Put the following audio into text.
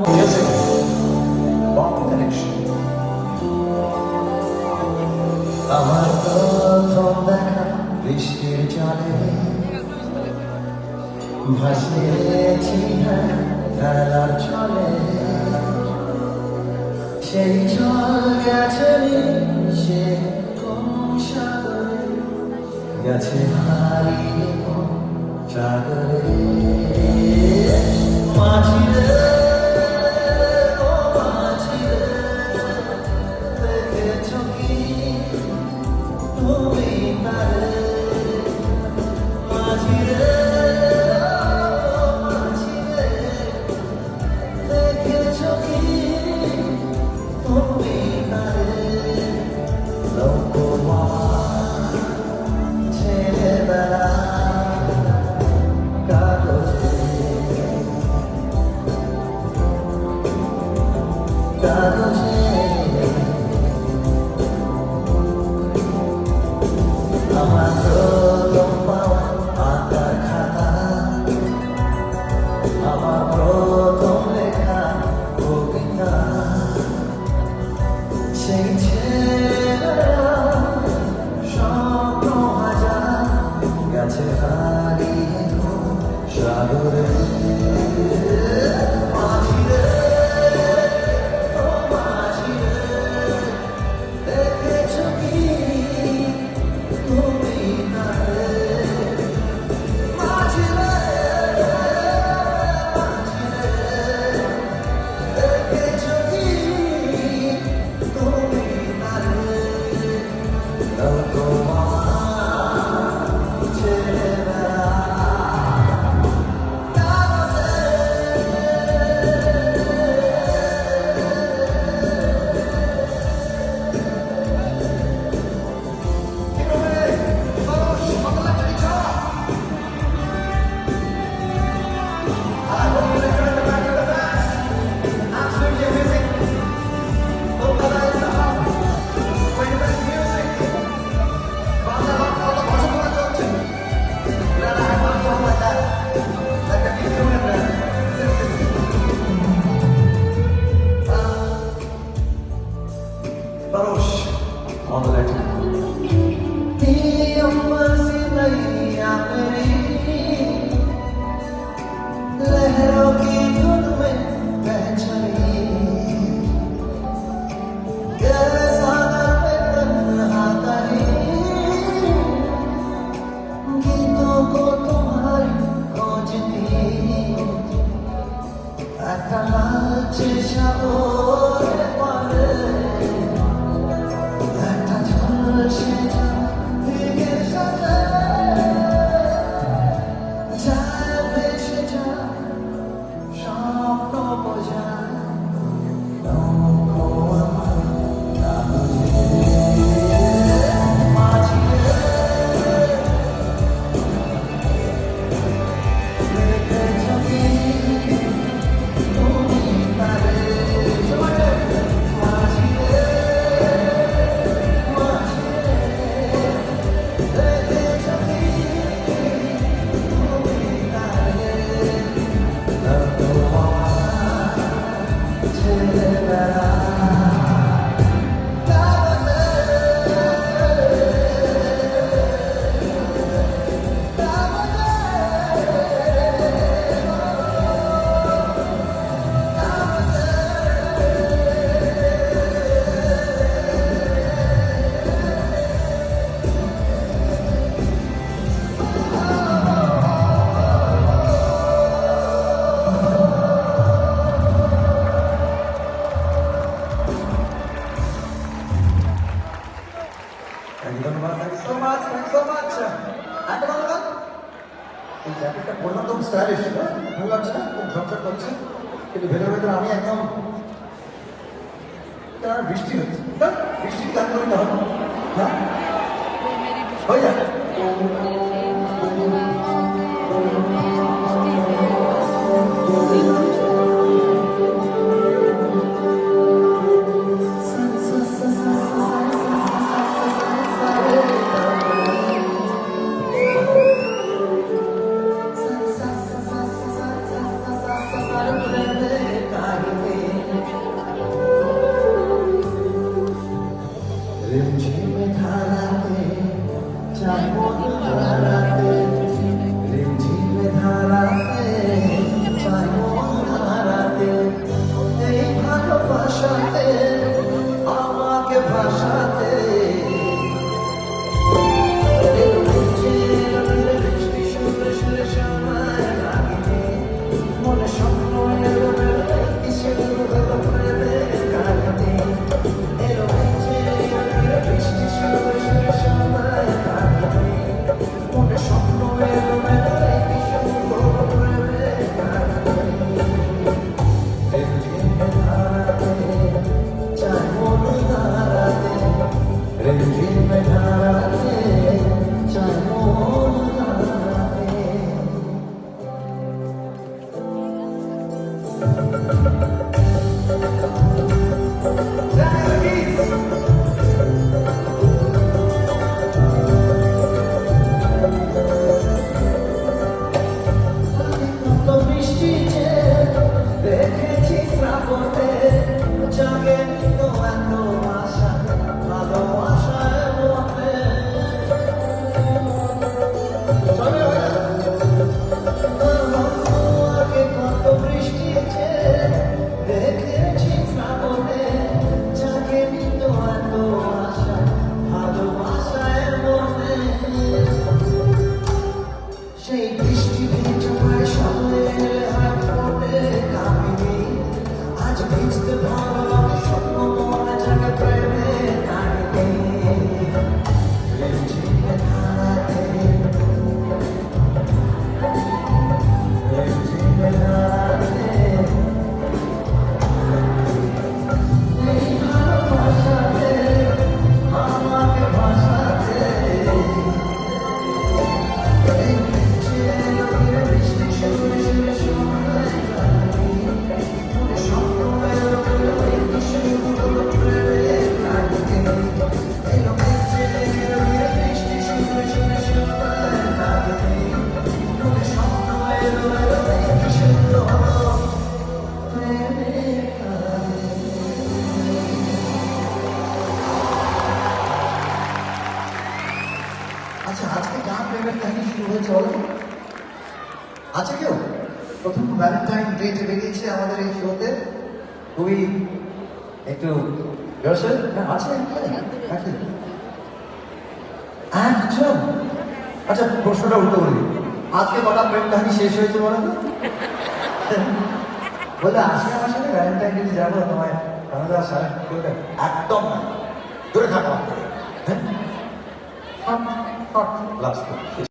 Music, bomb connection. আমার প্রথম দেখা বৃষ্টির জলে ভাসিয়েছি খেলার ছলে সেই জল গেছে সে কোন সাগরে গেছে হারিয়ে কোন সাগরে মাঝিরে আমার প্রথম পাওয়া আঁকার খাতা আমার প্রথম লেখা কবিতা সেই ছেলেরা স্বপ্ন হাজার গেছে হারিয়ে সাগরে on the letter. लहरों की धुन में बह चली सागर पे तन्हा तरी गीतों को तुम्हारी खोजती चेशा ओरे पारे Thanks so much, thanks so much. And ভালো না? এই জ্যাকেটটা পরলাম তো স্টাইলিশ না? ভালো লাগছে না? খুব ঝকঝক করছে। কিন্তু ভেতরে ভেতরে আমি একদম কারণ বৃষ্টি হচ্ছে। না? বৃষ্টি কাজ করে না হবে। হ্যাঁ? হয়ে যাবে। রিমঝিম ধারাতে চাই মন হারাতে রিমঝিম ধারাতে চাই মন হারাতে কত বৃষ্টিতে দেখেছি শ্রাবণে জাগেনি তো এত আশা ভালোবাসায় মনে আগে কত বৃষ্টিতে দেখেছি শ্রাবণে জাগেনি তো এত আশা ভালোবাসায় মনে সেই বৃষ্টি ভিজমায় স্বপ্নের হাত পড়ে কামিনি আজ ভিজতে ভালো লাগে স্বপ্ন মনে জাগে প্রেমে কাহিনী রিমঝিমে ধারাতে রিমঝিমে ধারাতে এই ভালোবাসাতে আমাকে ভাসাতে আচ্ছা আজকে কার প্রেমের কাহিনী শুরু হয়েছে বলো আছে কেউ প্রথম ভ্যালেন্টাইন ডেটে বেরিয়েছে আমাদের এই শোতে খুবই একটু গার্লফ্রেন্ড আছে নাকি একজন আচ্ছা প্রশ্নটা উল্টো করি আজকে কটা প্রেম কাহিনী শেষ হয়েছে বলো তো বলে আজকে আমার সাথে ভ্যালেন্টাইন ডে যাবো তোমায় আমাদের সারা একদম না দূরে থাকো হ্যাঁ লাস্ট